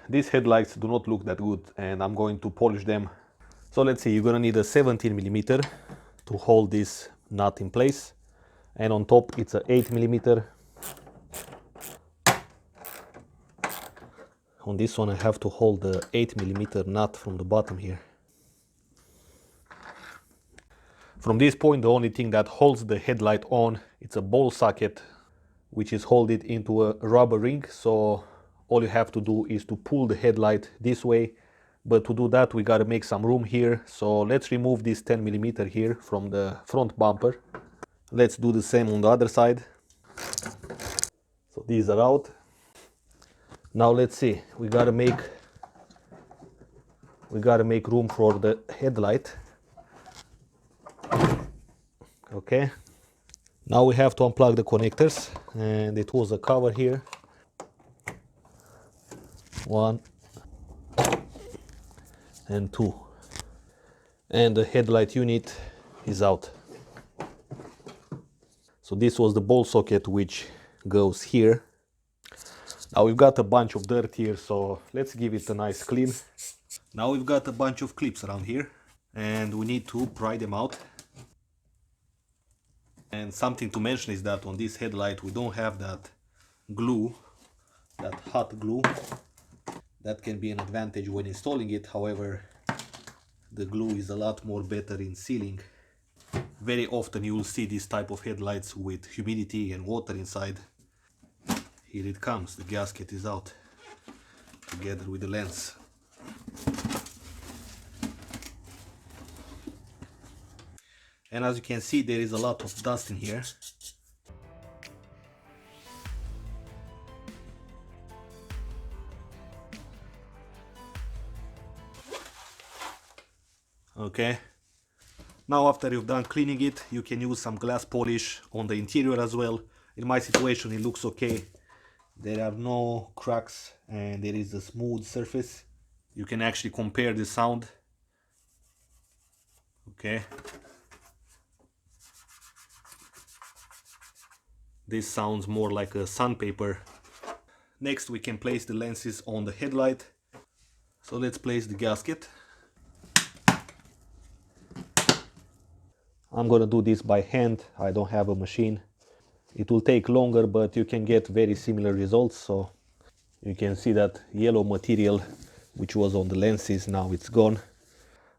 these headlights do not look that good and I'm going to polish them. So let's see, you're gonna need a 17mm to hold this nut in place, and on top it's a 8mm. On this one I have to hold the 8mm nut from the bottom here. From this point, the only thing that holds the headlight on, it's a ball socket, which is holding into a rubber ring. So all you have to do is to pull the headlight this way. But to do that, we gotta make some room here. So let's remove this 10mm here from the front bumper. Let's do the same on the other side. So these are out. Now let's see, we gotta make room for the headlight. Okay, now we have to unplug the connectors, and it was a cover here. One and two, and the headlight unit is out. So this was the ball socket which goes here. Now we've got a bunch of dirt here, so let's give it a nice clean. Now we've got a bunch of clips around here and we need to pry them out. And something to mention is that on this headlight we don't have that glue, that hot glue. That can be an advantage when installing it. However, the glue is a lot more better in sealing. Very often you will see this type of headlights with humidity and water inside. Here it comes, the gasket is out together with the lens. And as you can see, there is a lot of dust in here. Okay, now after you've done cleaning it, you can use some glass polish on the interior as well. In my situation it looks okay. There are no cracks and there is a smooth surface. You can actually compare the sound. Okay, this sounds more like a sandpaper. Next we can place the lenses on the headlight. So let's place the gasket. I'm gonna do this by hand, I don't have a machine. It will take longer, but you can get very similar results. So you can see that yellow material which was on the lenses, now it's gone.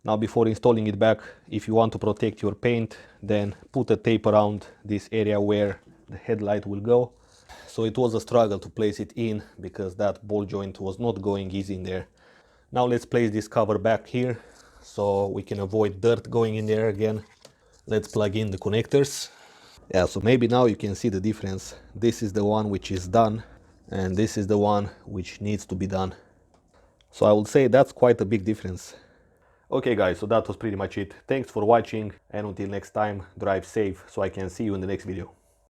Now before installing it back, if you want to protect your paint, then put a tape around this area where the headlight will go. So it was a struggle to place it in because that ball joint was not going easy in there. Now let's place this cover back here so we can avoid dirt going in there again. Let's plug in the connectors. Yeah, so maybe now you can see the difference. This is the one which is done and this is the one which needs to be done. So I would say that's quite a big difference. Okay guys, so that was pretty much it. Thanks for watching, and until next time, drive safe so I can see you in the next video.